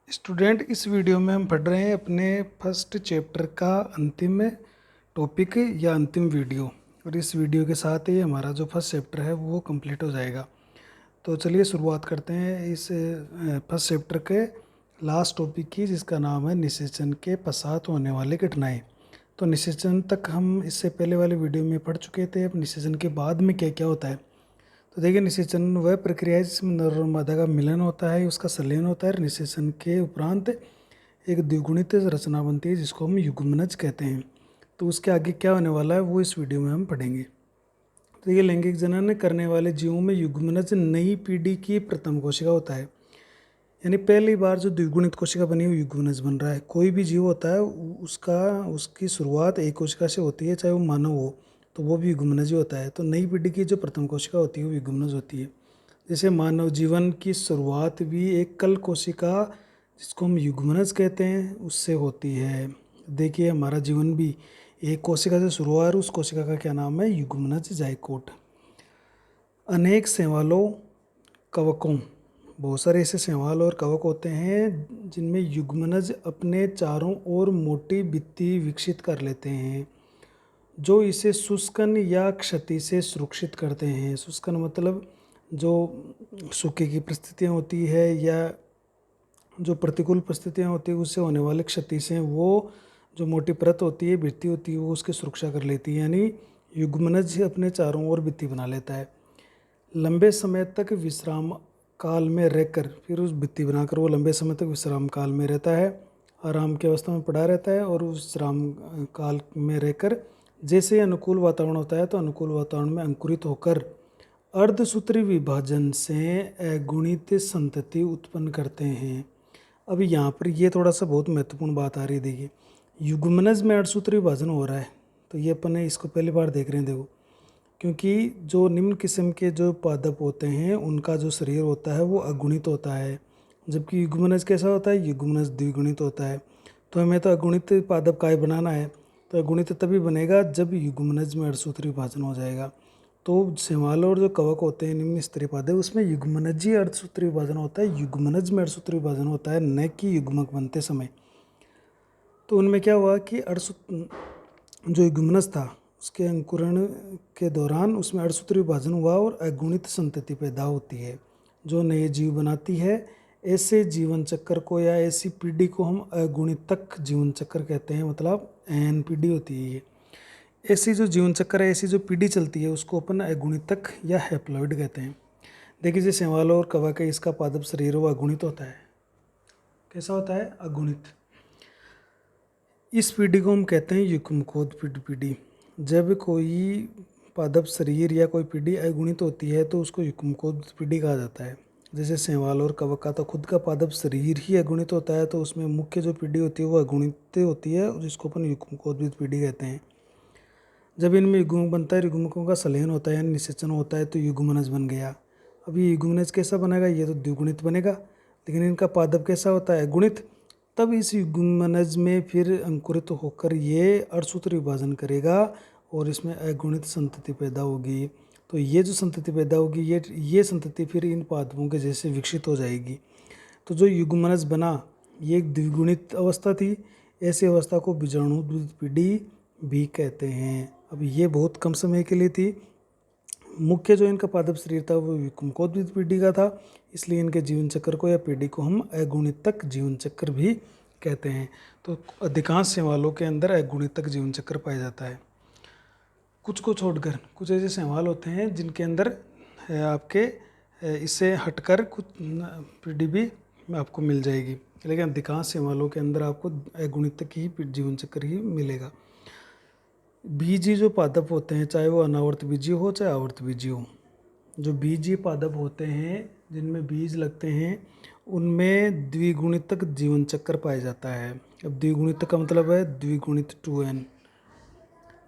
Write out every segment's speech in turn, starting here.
Student, इस video में हम पढ़ रहे हैं अपने फर्स्ट चैप्टर का अंतिम टॉपिक या अंतिम वीडियो। और इस वीडियो के साथ ही हमारा जो फर्स्ट चैप्टर है वो कंप्लीट हो जाएगा। तो चलिए शुरुआत करते हैं इस फर्स्ट चैप्टर के लास्ट टॉपिक की, जिसका नाम है निषेचन के पश्चात होने वाली घटनाएं। तो निषेचन तक हम इससे पहले वाले वीडियो में पढ़ चुके थे। अब निषेचन के बाद में क्या क्या होता है, तो देखिए, निषेचन वह प्रक्रिया है जिसमें नर और मादा का मिलन होता है, उसका संलयन होता है। निषेचन के उपरांत एक द्विगुणित रचना बनती है जिसको हम युग्मनज कहते हैं। तो उसके आगे क्या होने वाला है वो इस वीडियो में हम पढ़ेंगे। तो ये लैंगिक जनन करने वाले जीवों में युग्मनज नई पीढ़ी की प्रथम कोशिका होता है, यानी पहली बार जो द्विगुणित कोशिका बनी हुई युग्मनज बन रहा है। कोई भी जीव होता है उसकी शुरुआत एक कोशिका से होती है, चाहे वो मानव हो तो वो भी युग्मनज ही होता है। तो नई पीढ़ी की जो प्रथम कोशिका होती है वो युग्मनज होती है। जैसे मानव जीवन की शुरुआत भी एक कल कोशिका, जिसको हम युग्मनज कहते हैं, उससे होती है। देखिए, हमारा जीवन भी एक कोशिका से शुरू हुआ है और उस कोशिका का क्या नाम है? युग्मनज जाइकोट। अनेक शैवालों, कवकों, बहुत सारे ऐसे शैवाल और कवक होते हैं जिनमें युग्मनज अपने चारों ओर मोटी भित्ति विकसित कर लेते हैं, जो इसे शुष्कन या क्षति से सुरक्षित करते हैं। शुष्कन मतलब जो सूखे की परिस्थितियाँ होती है या जो प्रतिकूल परिस्थितियाँ होती है उससे होने वाले क्षति से वो जो मोटी परत होती है, भित्ति होती है, वो उसकी सुरक्षा कर लेती है। यानी युग्मनज अपने चारों ओर भित्ति बना लेता है। लंबे समय तक विश्राम काल में रहकर, फिर उस भित्ति बनाकर वो लंबे समय तक विश्राम काल में रहता है, आराम की अवस्था में पड़ा रहता है। और उस विश्राम काल में रहकर जैसे अनुकूल वातावरण होता है तो अनुकूल वातावरण में अंकुरित होकर अर्धसूत्री विभाजन से अगुणित संतति उत्पन्न करते हैं। अब यहाँ पर ये थोड़ा सा बहुत महत्वपूर्ण बात आ रही है। देखिए, युग्मनज में अर्धसूत्री विभाजन हो रहा है, तो ये अपन इसको पहली बार देख रहे हैं। देखो, क्योंकि जो निम्न किस्म के जो पादप होते हैं उनका जो शरीर होता है वो अगुणित होता है, जबकि युग्मनज कैसा होता है? युग्मनज द्विगुणित होता है। तो हमें तो अगुणित पादप काय बनाना है, तो अगुणित तभी बनेगा जब युग्मनज में अर्धसूत्री विभाजन हो जाएगा। तो शैवाल और जो कवक होते हैं निम्न स्तरीय पादप, उसमें युग्मनज ही अर्धसूत्री विभाजन होता है, युग्मनज में अर्धसूत्री विभाजन होता है, न कि युग्मक बनते समय। तो उनमें क्या हुआ कि जो युग्मनज था उसके अंकुरण के दौरान उसमें अर्धसूत्री विभाजन हुआ और अगुणित संतति पैदा होती है जो नए जीव बनाती है। ऐसे जीवन चक्र को या ऐसी पीढ़ी को हम अगुणितक जीवन चक्र कहते हैं, मतलब एन पीढ़ी होती है ये। ऐसी जो जीवन चक्र है, ऐसी जो पीढ़ी चलती है उसको अपन अगुणितक या हैप्लॉइड कहते हैं। देखिए, जैसे शैवाल और कवक है, इसका पादप शरीर वो अगुणित होता है। कैसा होता है? अगुणित। इस पीढ़ी को हम कहते हैं युग्मकोद पीढ़ी। जब कोई पादप शरीर या कोई पीढ़ी अगुणित होती है तो उसको युग्मकोद पीढ़ी कहा जाता है। जैसे शैवाल और कवक का तो खुद का पादप शरीर ही अगुणित होता है, तो उसमें मुख्य जो पीढ़ी होती है वो अगुणित होती है, जिसको अपन युग्मकोद पीढ़ी कहते हैं। जब इनमें युग्मक बनता है, युग्मकों का संलयन होता है यानी निषेचन होता है, तो युग्मनज बन गया। अब ये युग्मनज कैसा बनेगा? ये तो द्विगुणित बनेगा, लेकिन इनका पादप कैसा होता है? गुणित। तब इस युग्मनज में फिर अंकुरित होकर ये अर्धसूत्री विभाजन करेगा और इसमें अगुणित संतति पैदा होगी। तो ये जो संतति पैदा होगी, ये संतति फिर इन पादपों के जैसे विकसित हो जाएगी। तो जो युग्मनज बना ये एक द्विगुणित अवस्था थी। ऐसी अवस्था को बीजाणुद्वित पीढ़ी भी कहते हैं। अब ये बहुत कम समय के लिए थी। मुख्य जो इनका पादप शरीर था वो युग्मकोद्वित पीढ़ी का था, इसलिए इनके जीवन चक्र को या पीढ़ी को हम अगुणितक जीवन चक्र भी कहते हैं। तो अधिकांश शैवालों के अंदर अगुणितक जीवन चक्र पाया जाता है। कुछ को छोड़कर कुछ ऐसे शैवाल होते हैं जिनके अंदर आपके इससे हटकर कुछ पीढ़ी भी आपको मिल जाएगी, लेकिन अधिकांश शैवालों के अंदर आपको अगुणितक ही जीवन चक्र ही मिलेगा। बीजी जो पादप होते हैं, चाहे वो अनावर्त बीजी हो चाहे आवर्त बीजी हो, जो बीजी पादप होते हैं जिनमें बीज लगते हैं उनमें द्विगुणितक जीवन चक्र पाया जाता है। अब द्विगुणितक का मतलब है द्विगुणित 2n।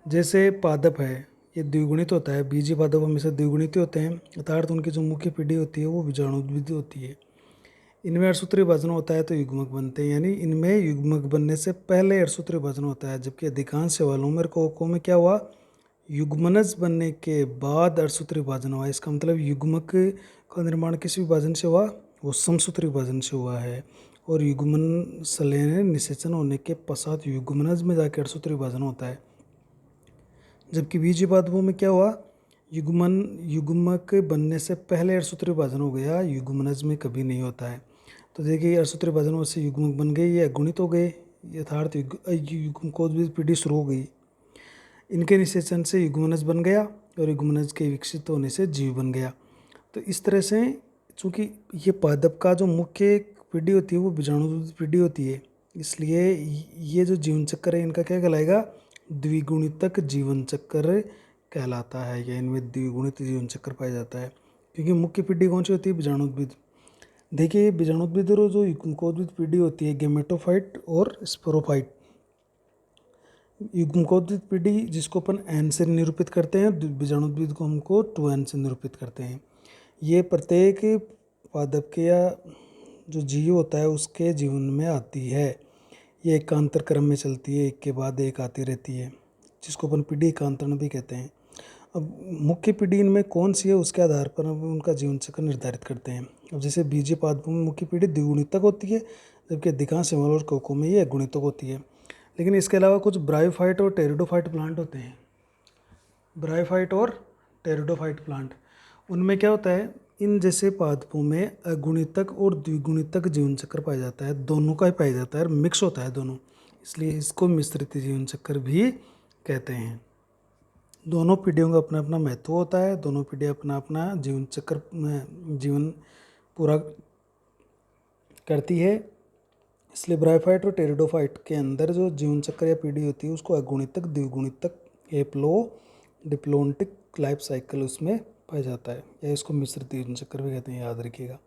जैसे पादप है ये द्विगुणित होता है, बीजी पादप हमेशा द्विगुणित ही होते हैं, अर्थात उनकी जो मुख्य पीढ़ी होती है वो बीजाणुद्वित होती है। इनमें अर्धसूत्री विभाजन होता है तो युग्मक बनते हैं, यानी इनमें युग्मक बनने से पहले अर्धसूत्री विभाजन होता है, जबकि अधिकांश शैवालों में कवकों में क्या हुआ? युग्मनज बनने के बाद अर्धसूत्री विभाजन हुआ। इसका मतलब युग्मक का निर्माण किस विभाजन से हुआ? वो समसूत्री विभाजन से हुआ है, और युग्मन संलयन निषेचन होने के पश्चात युग्मनज में जाकर अठसूत्री विभाजन होता है। जबकि बीजीय पादपों में क्या हुआ, युग्मक बनने से पहले अठसूत्री विभाजन हो गया, युग्मनज में कभी नहीं होता है। तो देखिए अठसूत्री विभाजन से युग्मक बन गए, ये अगुणित हो गए, यथार्थ युग्मकोद्भिद पीढ़ी शुरू हो गई। इनके निषेचन से युग्मनज बन गया, और युग्मनज के विकसित होने से जीव बन गया। तो इस तरह से चूँकि ये पादप का जो मुख्य पीढ़ी होती है वो बीजाणुद्भिद पीढ़ी होती है, इसलिए ये जो जीवन चक्र है इनका क्या कहलाएगा, द्विगुणितक जीवन चक्र कहलाता है, या इनमें द्विगुणित जीवन चक्र पाया जाता है। क्योंकि मुख्य पीढ़ी कौन सी होती है, बीजाणुद्भिद। देखिए बीजाणुद्भिद और जो युग्मकोद्भिद पीढ़ी होती है, गेमेटोफाइट और स्पोरोफाइट। युग्मकोद्भिद पीढ़ी जिसको अपन एन से निरूपित करते हैं, बीजाणुद्भिद को हमको 2n से निरूपित करते हैं। ये प्रत्येक पादप के या जो जीव होता है उसके जीवन में आती है, ये एकांतर क्रम में चलती है, एक के बाद एक आती रहती है, जिसको अपन पीढ़ी एकांतरण भी कहते हैं। अब मुख्य पीढ़ी इनमें कौन सी है उसके आधार पर हम उनका जीवन चक्र निर्धारित करते हैं। अब जैसे बीजीय पादपों में मुख्य पीढ़ी द्विगुणितक होती है, जबकि अधिकांश हिमालय और कोकों में ये गुणितक होती है। लेकिन इसके अलावा कुछ ब्रायोफाइट और टेरिडोफाइट प्लांट होते हैं। ब्रायोफाइट और टेरिडोफाइट प्लांट, उनमें क्या होता है, इन जैसे पादपों में अगुणितक और द्विगुणितक जीवन चक्र पाया जाता है, दोनों का ही पाया जाता है, मिक्स होता है दोनों, इसलिए इसको मिश्रित जीवन चक्र भी कहते हैं। दोनों पीढ़ियों का अपना अपना महत्व होता है, दोनों पीढ़ियाँ अपना अपना जीवन चक्र जीवन पूरा करती है। इसलिए ब्रायोफाइट और टेरिडोफाइट के अंदर जो जीवन चक्र या पीढ़ी होती है उसको अगुणितक, द्विगुणितक, हेप्लो डिप्लोन्टिक लाइफ साइकिल उसमें पाया जाता है, या इसको मिश्रित जीवन चक्र भी कहते हैं, याद रखिएगा।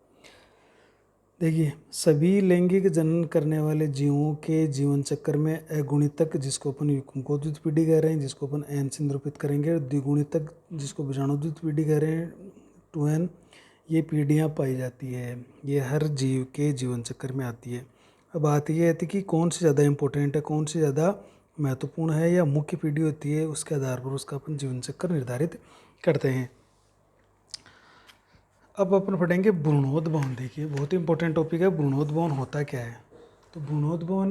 देखिए सभी लैंगिक जनन करने वाले जीवों के जीवन चक्र में अगुणितक, जिसको अपन युग्मकोद्भिद पीढ़ी कह रहे हैं, जिसको अपन एन से निरूपित करेंगे, और द्विगुणितक जिसको बीजाणुद्भिद पीढ़ी कह रहे हैं 2n, ये पीढ़ियाँ पाई जाती है, ये हर जीव के जीवन चक्र में आती है। अब बात ये आती है कि कौन सी ज़्यादा इम्पोर्टेंट है, कौन सी ज़्यादा महत्वपूर्ण है, या मुख्य पीढ़ी होती है, उसके आधार पर उसका अपन जीवन चक्र निर्धारित करते हैं। अब अपन पढ़ेंगे भ्रूणोद्भवन। देखिए बहुत ही इंपॉर्टेंट टॉपिक है, भ्रूणोद्भवन होता क्या है। तो भ्रूणोद्भवन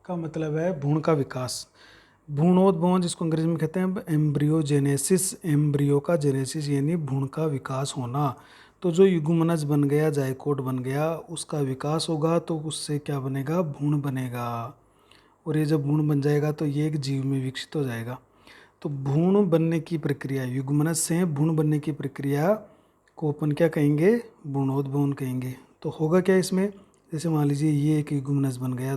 का मतलब है भ्रूण का विकास। भ्रूणोद्भवन जिसको अंग्रेजी में कहते हैं एम्ब्रियोजेनेसिस, एम्ब्रियो का जेनेसिस यानी भ्रूण का विकास होना। तो जो युग्मनज बन गया, जायकोट बन गया, उसका विकास होगा, तो उससे क्या बनेगा, भ्रूण बनेगा, और ये जब भ्रूण बन जाएगा तो ये एक जीव में विकसित हो जाएगा। तो भ्रूण बनने की प्रक्रिया, युग्मनज से भ्रूण बनने की प्रक्रिया को अपन क्या कहेंगे, भ्रूणोद्भवन कहेंगे। तो होगा क्या इसमें, जैसे मान लीजिए ये एक युग्मनज बन गया,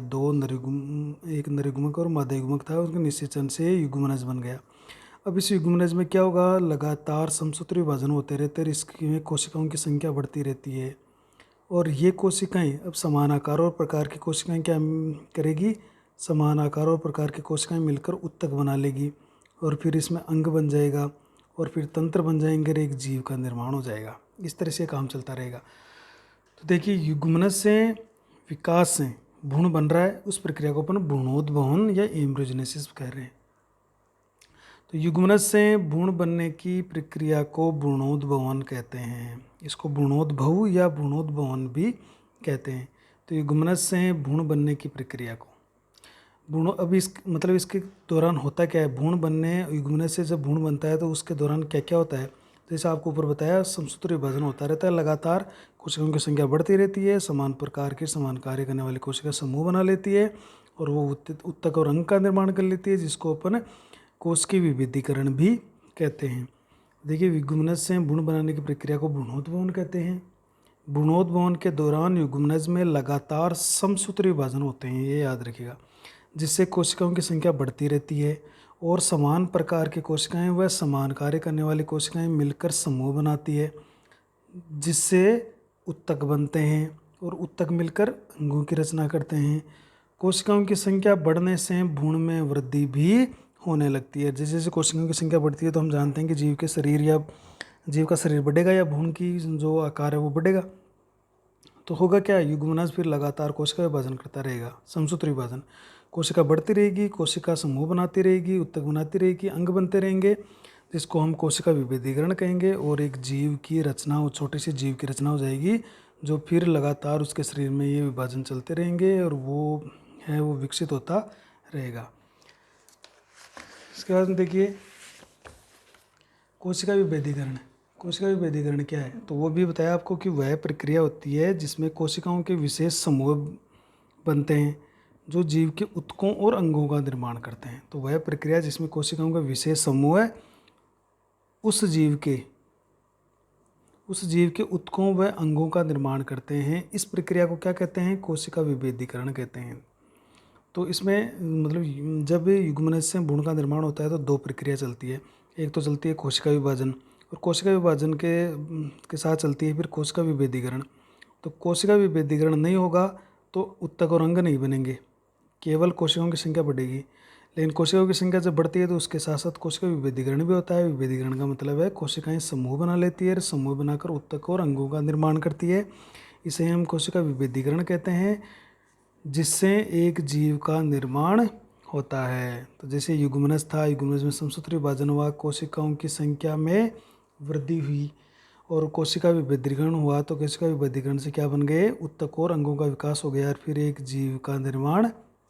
एक नरयुग्मक और मादा युग्मक था, उसके निषेचन से युग्मनज बन गया। अब इस युग्मनज में क्या होगा, लगातार समसूत्री विभाजन होते रहते हैं, इसमें कोशिकाओं की संख्या बढ़ती रहती है, और ये कोशिकाएं अब समान आकार और प्रकार की कोशिकाएं क्या करेगी, समान आकार और प्रकार की कोशिकाएं मिलकर उत्तक बना लेगी, और फिर इसमें अंग बन जाएगा, और फिर तंत्र बन जाएंगे, और एक जीव का निर्माण हो जाएगा। इस तरह से काम चलता रहेगा। तो देखिए युग्मनज से विकास से भ्रूण बन रहा है, उस प्रक्रिया को अपन भ्रूणोद्भवन या एम्ब्रियोजेनेसिस कह रहे हैं। तो युग्मनज से भ्रूण बनने की प्रक्रिया को भ्रूणोद्भवन कहते हैं, इसको भ्रूणोद्भव या भ्रूणोद्भवन भी कहते हैं। तो युग्मनज से भ्रूण बनने की प्रक्रिया को भ्रूण, अब इस मतलब इसके दौरान होता क्या है, भ्रूण बनने, युग्मनज से जब भ्रूण बनता है तो उसके दौरान क्या क्या होता है, जैसे आपको ऊपर बताया, समसूत्री विभाजन होता रहता है, लगातार कोशिकाओं की संख्या बढ़ती रहती है, समान प्रकार के समान कार्य करने वाली कोशिका समूह बना लेती है, और वो उत्तक और अंग का निर्माण कर लेती है, जिसको अपन कोशिकीय विभेदीकरण भी कहते हैं। देखिए युग्मनज से भ्रूण बनाने की प्रक्रिया को भ्रूणोद्भवन कहते हैं। भ्रूणोद्भवन के दौरान युग्मनज में लगातार समसूत्री विभाजन होते हैं, ये याद रखिएगा, जिससे कोशिकाओं की संख्या बढ़ती रहती है, और समान प्रकार की कोशिकाएं व समान कार्य करने वाली कोशिकाएं मिलकर समूह बनाती है, जिससे उत्तक बनते हैं, और उत्तक मिलकर अंगों की रचना करते हैं। कोशिकाओं की संख्या बढ़ने से भ्रूण में वृद्धि भी होने लगती है। जैसे जैसे कोशिकाओं की संख्या बढ़ती है तो हम जानते हैं कि जीव के शरीर या जीव का शरीर बढ़ेगा, या भ्रूण की जो आकार है वो बढ़ेगा। तो होगा क्या, युग्मनज फिर लगातार कोशिका विभाजन करता रहेगा, समसूत्री विभाजन, कोशिका बढ़ती रहेगी, कोशिका समूह बनाती रहेगी, उत्तक बनाती रहेगी, अंग बनते रहेंगे, जिसको हम कोशिका विभेदीकरण कहेंगे, और एक जीव की रचना, छोटे से जीव की रचना हो जाएगी, जो फिर लगातार उसके शरीर में ये विभाजन चलते रहेंगे और वो विकसित होता रहेगा। इसके बाद में देखिए कोशिका विभेदीकरण। कोशिका विभेदीकरण क्या है, तो वो भी बताया आपको कि वह प्रक्रिया होती है जिसमें कोशिकाओं के विशेष समूह बनते हैं जो जीव के ऊतकों और अंगों का निर्माण करते हैं। तो वह प्रक्रिया जिसमें कोशिकाओं का विशेष समूह है उस जीव के ऊतकों व अंगों का निर्माण करते हैं। इस प्रक्रिया को क्या कहते हैं, कोशिका विभेदीकरण कहते हैं। तो इसमें मतलब जब युग्मनज से भ्रूण का निर्माण होता है तो दो प्रक्रिया चलती है। एक तो चलती है कोशिका विभाजन, और कोशिका विभाजन के साथ चलती है फिर कोशिका विभेदीकरण। तो कोशिका विभेदीकरण नहीं होगा तो ऊतक और अंग नहीं बनेंगे, केवल कोशिकाओं की संख्या बढ़ेगी। लेकिन कोशिकाओं की संख्या जब बढ़ती है तो उसके साथ साथ कोशिका विभेदीकरण भी होता है। विभेदीकरण का मतलब है कोशिकाएं समूह बना लेती है और समूह बनाकर ऊतक और अंगों का निर्माण करती है। इसे हम कोशिका विभेदीकरण कहते हैं, जिससे एक जीव का निर्माण होता है। तो जैसे युग्मनज था, युग्मनज में समसूत्र विभाजन हुआ, कोशिकाओं की संख्या में वृद्धि हुई, और कोशिका विभेदीकरण हुआ तो कोशिका विभेदीकरण से क्या बन गए, ऊतक और अंगों का विकास हो गया और फिर एक जीव का निर्माण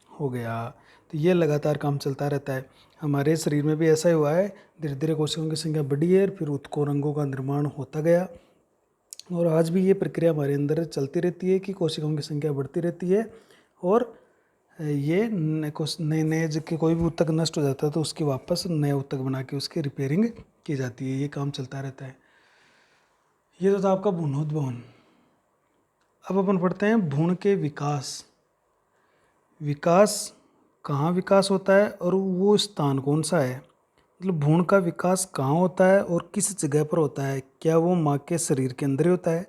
हो गया। तो ये लगातार काम चलता रहता है। हमारे शरीर में भी ऐसा ही हुआ है, धीरे धीरे कोशिकाओं की संख्या बढ़ी है फिर ऊतकों और अंगों का निर्माण होता गया। और आज भी ये प्रक्रिया हमारे अंदर चलती रहती है कि कोशिकाओं की संख्या बढ़ती रहती है और ये नए नए जबकि कोई भी ऊतक नष्ट हो जाता है तो उसकी वापस नए ऊतक बना के उसकी रिपेयरिंग की जाती है। ये काम चलता रहता है। ये तो था आपका भ्रूणोद्भवन। अब अपन पढ़ते हैं भ्रूण के विकास। विकास कहाँ विकास होता है और वो स्थान कौन सा है, मतलब भ्रूण का विकास कहाँ होता है और किस जगह पर होता है। क्या वो माँ के शरीर के अंदर ही होता है,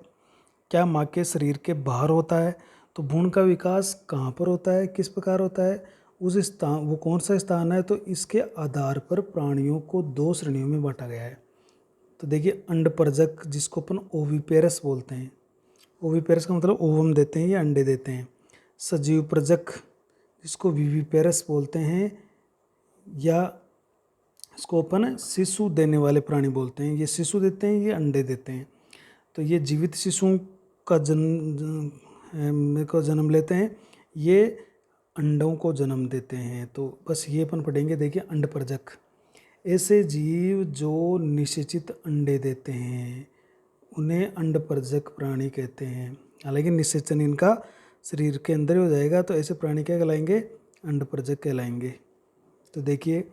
क्या माँ के शरीर के बाहर होता है। तो भ्रूण का विकास कहाँ पर होता है, किस प्रकार होता है, उस स्थान वो कौन सा स्थान है। तो इसके आधार पर प्राणियों को दो श्रेणियों में बांटा गया है। तो देखिए अंडपरजक जिसको अपन ओविपेरस बोलते हैं, ओविपेरस का मतलब ओवम देते हैं या अंडे देते हैं। सजीव प्रजक जिसको विविपेरस बोलते हैं, या इसको अपन शिशु देने वाले प्राणी बोलते हैं। ये शिशु देते हैं, ये अंडे देते हैं। तो ये जीवित शिशुओं का जन्म लेते हैं, ये अंडों को जन्म देते हैं। तो बस ये अपन पढ़ेंगे। देखिए अंडपरजक ऐसे जीव जो निषेचित अंडे देते हैं उन्हें अंडपरजक प्राणी कहते हैं। हालांकि निषेचन इनका शरीर के अंदर ही हो जाएगा तो ऐसे प्राणी क्या कहलाएंगे, अंडपरजक कहलाएंगे। तो देखिए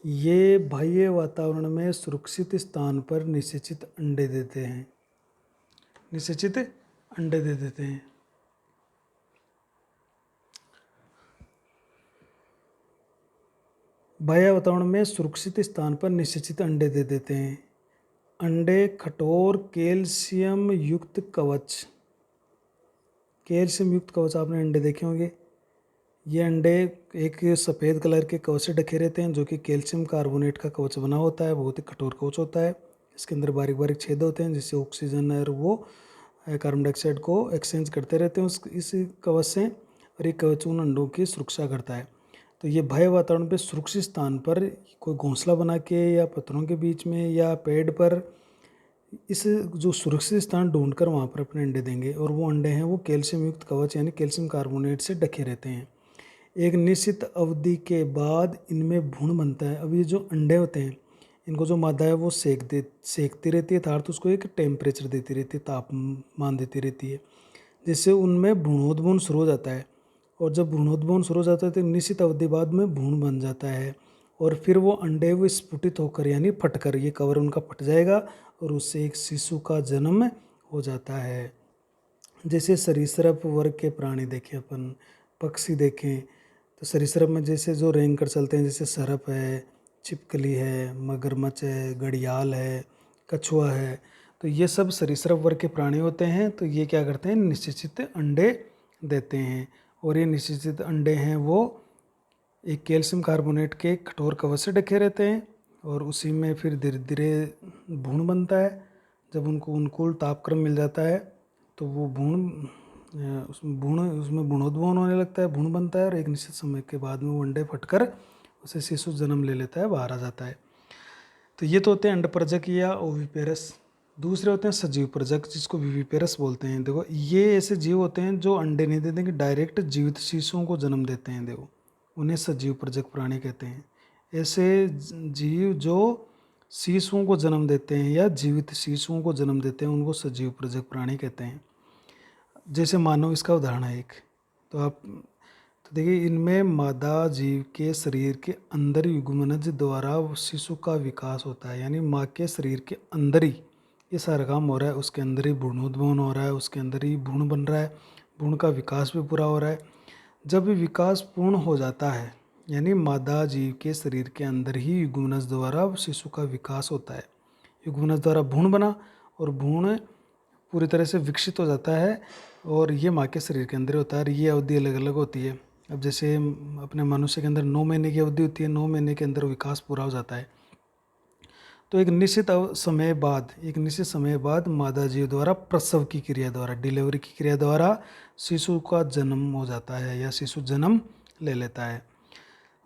ये बाह्य वातावरण में सुरक्षित स्थान पर निषेचित अंडे देते हैं, निषेचित अंडे दे देते हैं। बाह्य वातावरण में सुरक्षित स्थान पर निषेचित अंडे दे देते हैं। अंडे कठोर कैल्शियम युक्त कवच, कैल्शियम युक्त कवच आपने अंडे देखे होंगे। ये अंडे एक सफ़ेद कलर के कवच से ढके रहते हैं जो कि कैल्शियम कार्बोनेट का कवच बना होता है। बहुत ही कठोर कवच होता है। इसके अंदर बारीक बारीक छेद होते हैं जिससे ऑक्सीजन और वो कार्बन डाइऑक्साइड को एक्सचेंज करते रहते हैं इस कवच से, और ये कवच उन अंडों की सुरक्षा करता है। तो ये बाह्य वातावरण पे सुरक्षित स्थान पर कोई घोंसला बना के या पत्थरों के बीच में या पेड़ पर इस जो सुरक्षित स्थान ढूंढकर वहाँ पर अपने अंडे देंगे, और वो अंडे हैं वो कैल्शियम युक्त कवच यानी कैल्शियम कार्बोनेट से ढके रहते हैं। एक निश्चित अवधि के बाद इनमें भ्रूण बनता है। अब ये जो अंडे होते हैं इनको जो मादा है वो सेकती रहती है, अर्थात उसको एक टेम्परेचर देती रहती है, तापमान देती रहती है, जिससे उनमें भ्रूणोद्भवन शुरू हो जाता है। और जब भ्रूणोद्भवन शुरू हो जाता है तो निश्चित अवधि बाद में भ्रूण बन जाता है, और फिर वो अंडे वो स्फुटित होकर यानी फटकर ये कवर उनका फट जाएगा और उससे एक शिशु का जन्म हो जाता है। जैसे सरीसृप वर्ग के प्राणी देखें अपन, पक्षी देखें, तो सरीसृप में जैसे जो रेंग कर चलते हैं जैसे सरप है, छिपकली है, मगरमच्छ है, घड़ियाल है, कछुआ है, तो ये सब सरीसृप वर्ग के प्राणी होते हैं। तो ये क्या करते हैं, निश्चित अंडे देते हैं, और ये निश्चित अंडे हैं वो एक कैल्शियम कार्बोनेट के कठोर कवच से ढके रहते हैं, और उसी में फिर धीरे धीरे भ्रूण बनता है। जब उनको अनुकूल तापक्रम मिल जाता है तो वो उसमें भ्रूणोद्भवन होने लगता है, भ्रूण बनता है, और एक निश्चित समय के बाद में वो अंडे फटकर उसे शिशु जन्म ले लेता है, बाहर आ जाता है। तो ये तो होते हैं अंडपरजक या ओविपेरस। दूसरे होते हैं सजीव प्रजक, जिसको विविपेरस बोलते हैं। देखो ये ऐसे जीव होते हैं जो अंडे नहीं देते, कि डायरेक्ट जीवित शिशुओं को जन्म देते हैं। देखो उन्हें सजीव प्रजक प्राणी कहते हैं। ऐसे जीव जो शिशुओं को जन्म देते हैं या जीवित शिशुओं को जन्म देते हैं, उनको सजीव प्रजक प्राणी कहते हैं। जैसे मानव इसका उदाहरण है एक। तो देखिए इनमें मादा जीव के शरीर के अंदर युग्मनज द्वारा शिशु का विकास होता है, यानी माँ के शरीर के अंदर ही ये सारा काम हो रहा है। उसके अंदर ही भ्रूणोद्भवन हो रहा है, उसके अंदर ही भ्रूण बन रहा है, भ्रूण का विकास भी पूरा हो रहा है। जब विकास पूर्ण हो जाता है, यानी मादा जीव के शरीर के अंदर ही युग्मनज द्वारा शिशु का विकास होता है। युग्मनज द्वारा भ्रूण बना और भ्रूण पूरी तरह से विकसित हो जाता है, और ये माँ के शरीर के अंदर होता है। और ये अवधि अलग अलग होती है। अब जैसे अपने मनुष्य के अंदर 9 महीने की अवधि होती है, 9 महीने के अंदर विकास पूरा हो जाता है। तो एक निश्चित समय बाद मादा जीव द्वारा प्रसव की क्रिया द्वारा, डिलीवरी की क्रिया द्वारा शिशु का जन्म हो जाता है या शिशु जन्म ले लेता है।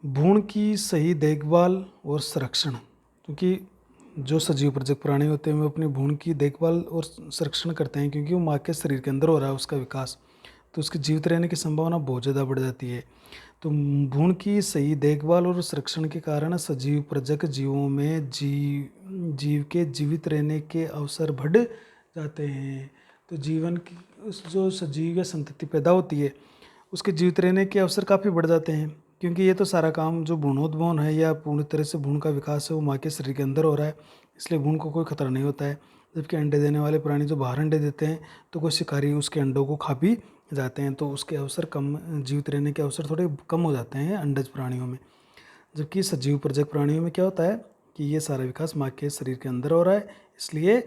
भ्रूण की सही देखभाल और संरक्षण, क्योंकि जो सजीव प्रजक प्राणी होते हैं वो अपने भ्रूण की देखभाल और संरक्षण करते हैं, क्योंकि वो माँ के शरीर के अंदर हो रहा है उसका विकास, तो उसके जीवित रहने की संभावना बहुत ज़्यादा बढ़ जाती है। तो भ्रूण की सही देखभाल और संरक्षण के कारण सजीव प्रजक जीवों में जीव के जीवित रहने के अवसर बढ़ जाते हैं। तो जीवन की उस जो सजीव या संतति पैदा होती है, उसके जीवित रहने के अवसर काफ़ी बढ़ जाते हैं, क्योंकि ये तो सारा काम जो भ्रूणोद्भवन है या पूर्ण तरह से भ्रूण का विकास है वो माँ के शरीर के अंदर हो रहा है, इसलिए भ्रूण को कोई खतरा नहीं होता है। जबकि अंडे देने वाले प्राणी जो बाहर अंडे देते हैं, तो कोई शिकारी उसके अंडों को खा भी जाते हैं, तो उसके अवसर कम, जीवित रहने के अवसर थोड़े कम हो जाते हैं अंडज प्राणियों में। जबकि सजीव प्रजक प्राणियों में क्या होता है कि ये सारा विकास माँ के शरीर के अंदर हो रहा है, इसलिए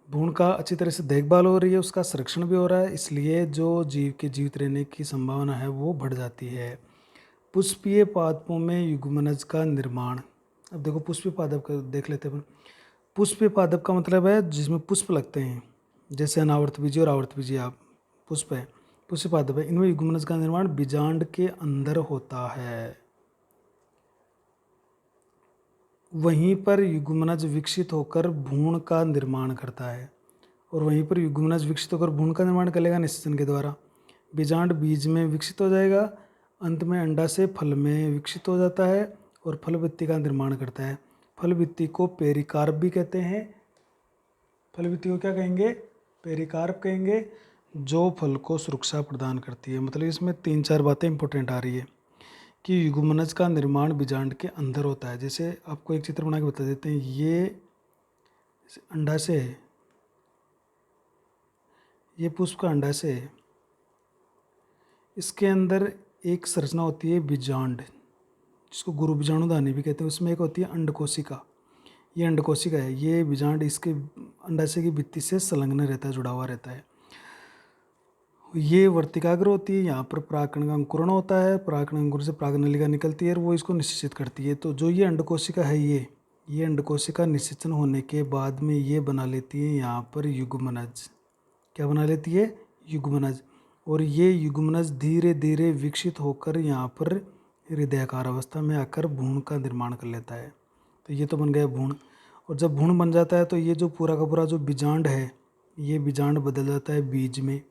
भ्रूण का अच्छी तरह से देखभाल हो रही है, उसका संरक्षण भी हो रहा है, इसलिए जो जीव के जीवित रहने की संभावना है वो बढ़ जाती है। पुष्पीय पादपों में युग्मनज का निर्माण। अब देखो पुष्पीय पादप का देख लेते हैं अपन। पुष्पीय पादप का मतलब है जिसमें पुष्प लगते हैं, जैसे अनावर्तबीजी और आवर्तबीजी आप पुष्प है, पुष्पीय पादप है। इनमें युग्मनज का निर्माण बीजांड के अंदर होता है। वहीं पर युग्मनज विकसित होकर भ्रूण का निर्माण करता है, और वहीं पर युग्मनज विकसित होकर भ्रूण का निर्माण करेगा निषेचन के द्वारा। बीजांड बीज में विकसित हो जाएगा, अंत में अंडा से फल में विकसित हो जाता है और फल भित्ति का निर्माण करता है। फल भित्ति को पेरिकार्प भी कहते हैं। फल भित्ति को क्या कहेंगे? पेरिकार्प कहेंगे, जो फल को सुरक्षा प्रदान करती है। मतलब इसमें 3-4 बातें इंपॉर्टेंट आ रही है कि युग्मनज का निर्माण बीजांड के अंदर होता है। जैसे आपको एक चित्र बना के बता देते हैं, ये अंडा से है, ये पुष्प का अंडा से है, इसके अंदर एक संरचना होती है बीजांड, जिसको गुरु बीजाणुधानी भी कहते हैं। उसमें एक होती है अंडकोशिका, ये अंडकोशिका है। ये बीजांड इसके अंडाशय की भित्ति से संलग्न रहता है, जुड़ा हुआ रहता है। ये वर्तिकाग्र होती है, यहाँ पर परागकण का अंकुरण होता है, परागकण अंकुर से परागनलिका निकलती है और वो इसको निषेचित करती है। तो जो ये अंडकोशिका है, ये अंडकोशिका निषेचन होने के बाद में ये बना लेती है यहाँ पर युग्मनज। क्या बना लेती है? युग्मनज। और ये युग्मनज धीरे धीरे विकसित होकर यहाँ पर हृदयाकार अवस्था में आकर भ्रूण का निर्माण कर लेता है। तो ये तो बन गया भ्रूण। और जब भ्रूण बन जाता है तो ये जो पूरा का पूरा जो बीजांड है, ये बीजांड बदल जाता है बीज में।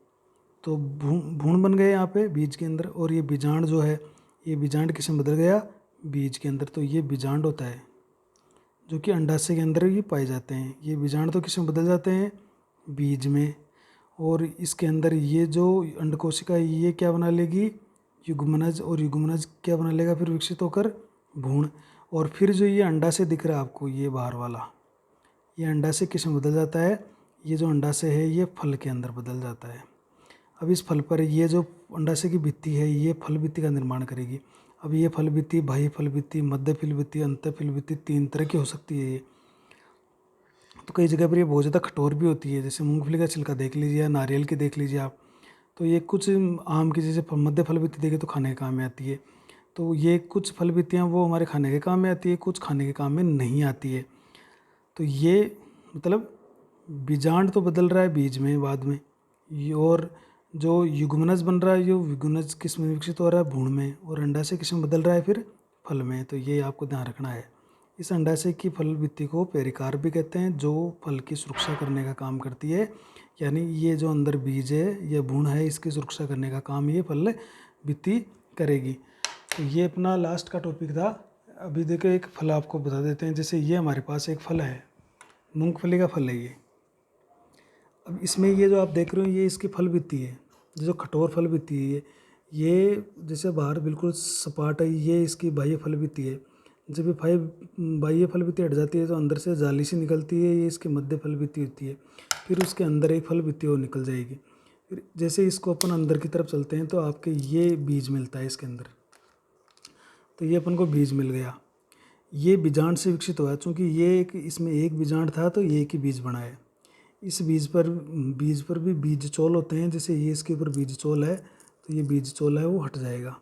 तो भ्रूण बन गए यहाँ पे बीज के अंदर, और ये बीजांड जो है, ये बीजांड किसमें बदल गया? बीज के अंदर। तो ये बीजांड होता है जो कि अंडाशय के अंदर ही पाए जाते हैं। ये बीजांड तो किसमें बदल जाते हैं? बीज में। और इसके अंदर ये जो अंडकोशिका है, ये क्या बना लेगी? युग्मनज। और युग्मनज क्या बना लेगा फिर विकसित होकर? भ्रूण। और फिर जो ये अंडाशय दिख रहा है आपको, ये बाहर वाला, ये अंडाशय किसमें बदल जाता है? ये जो अंडाशय है ये फल के अंदर बदल जाता है। अब इस फल पर ये जो अंडाशय की भित्ति है, ये फल भित्ति का निर्माण करेगी। अब ये फल भित्ति, बाह्य फल भित्ति, मध्य फल भित्ति, अंत फल भित्ति, 3 तरह की हो सकती है ये। तो कई जगह पर ये बहुत ज़्यादा कठोर भी होती है, जैसे मूंगफली का छिलका देख लीजिए या नारियल की देख लीजिए आप। तो ये कुछ आम की जैसे मध्य फल भित्ति देखे तो खाने के काम में आती है। तो ये कुछ फल भित्तियाँ वो हमारे खाने के काम में आती है, कुछ खाने के काम में नहीं आती है। तो ये मतलब बीजांड तो बदल रहा है बीज में बाद में, और जो युग्मनज बन रहा है, ये युग्मनज किस में विकसित हो रहा है? भ्रूण में। और अंडाशय किस में बदल रहा है फिर? फल में। तो ये आपको ध्यान रखना है। इस अंडाशय की फल भित्ति को पेरिकार्प भी कहते हैं, जो फल की सुरक्षा करने का काम करती है। यानी ये जो अंदर बीज है, ये भ्रूण है, इसकी सुरक्षा करने का काम ये फल भित्ति करेगी। तो ये अपना लास्ट का टॉपिक था। अभी देखो एक फल आपको बता देते हैं। जैसे ये हमारे पास एक फल है, मूंगफली का फल है ये। अब इसमें ये जो आप देख रहे हो ये इसकी फल भित्ति है, जो कठोर फल भित्ति है ये जैसे बाहर बिल्कुल सपाट है, ये इसकी बाह्य फल भित्ति है। जब ये बाह्य फल भित्ति हट जाती है तो अंदर से जाली सी निकलती है, ये इसकी मध्य फल भित्ति होती है। फिर उसके अंदर एक फल भित्ति और निकल जाएगी। फिर जैसे इसको अपन अंदर की तरफ चलते हैं तो आपके ये बीज मिलता है इसके अंदर। तो ये अपन को बीज मिल गया। ये बीजांड से विकसित हुआ, चूँकि ये इसमें एक बीजांड था तो ये एक ही बीज बना है। इस बीज पर भी बीज चोल होते हैं। जैसे ये इसके ऊपर बीज चोल है तो ये बीज चोल है वो हट जाएगा।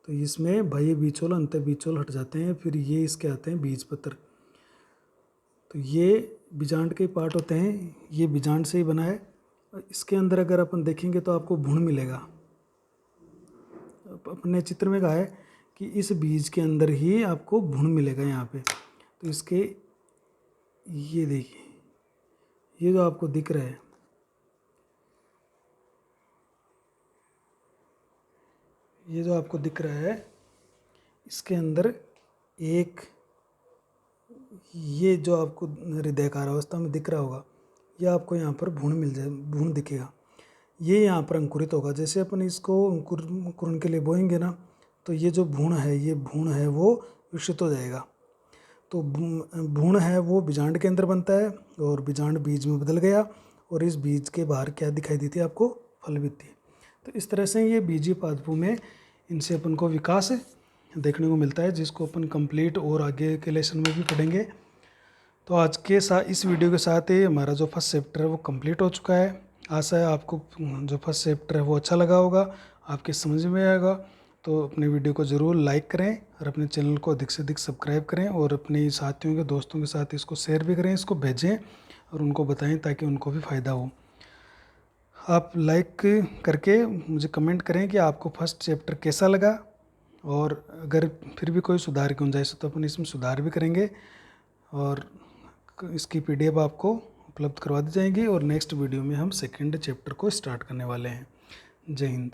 तो इसमें बाह्य बीज चोल अंत बीज चोल हट जाते हैं। फिर ये इसके आते हैं बीज पत्र। तो ये बीजांड के पार्ट होते हैं, ये बीजांड से ही बना है। इसके अंदर अगर अपन देखेंगे तो आपको भ्रूण मिलेगा। अपने चित्र में कहा है कि इस बीज के अंदर ही आपको भ्रूण मिलेगा यहाँ पे। तो इसके ये देखिए, ये जो आपको दिख रहा है, ये जो आपको दिख रहा है इसके अंदर एक, ये जो आपको हृदयकार अवस्था में दिख रहा होगा, ये आपको यहाँ पर भ्रूण दिखेगा। ये यहाँ पर अंकुरित होगा। जैसे अपन इसको अंकुरण के लिए बोएंगे ना, तो ये जो भ्रूण है वो विकसित हो जाएगा। तो भ्रूण है वो बीजांड के अंदर बनता है और बीजांड बीज में बदल गया और इस बीज के बाहर क्या दिखाई देती है आपको? फल भित्ति। तो इस तरह से ये बीजीय पादपों में इनसे अपन को विकास देखने को मिलता है, जिसको अपन कंप्लीट और आगे के लेसन में भी पढ़ेंगे। तो आज के इस वीडियो के साथ ही हमारा जो फर्स्ट चैप्टर है वो कंप्लीट हो चुका है। आशा है आपको जो फर्स्ट चैप्टर है वो अच्छा लगा होगा, आपके समझ में आएगा। तो अपने वीडियो को ज़रूर लाइक करें और अपने चैनल को अधिक से अधिक सब्सक्राइब करें और अपने साथियों के दोस्तों के साथ इसको शेयर भी करें, इसको भेजें और उनको बताएं ताकि उनको भी फ़ायदा हो। आप लाइक करके मुझे कमेंट करें कि आपको फर्स्ट चैप्टर कैसा लगा, और अगर फिर भी कोई सुधार की गुंजाइश हो तो अपन इसमें सुधार भी करेंगे और इसकी PDF आपको उपलब्ध करवा दी जाएगी। और नेक्स्ट वीडियो में हम सेकंड चैप्टर को स्टार्ट करने वाले हैं। जय हिंद।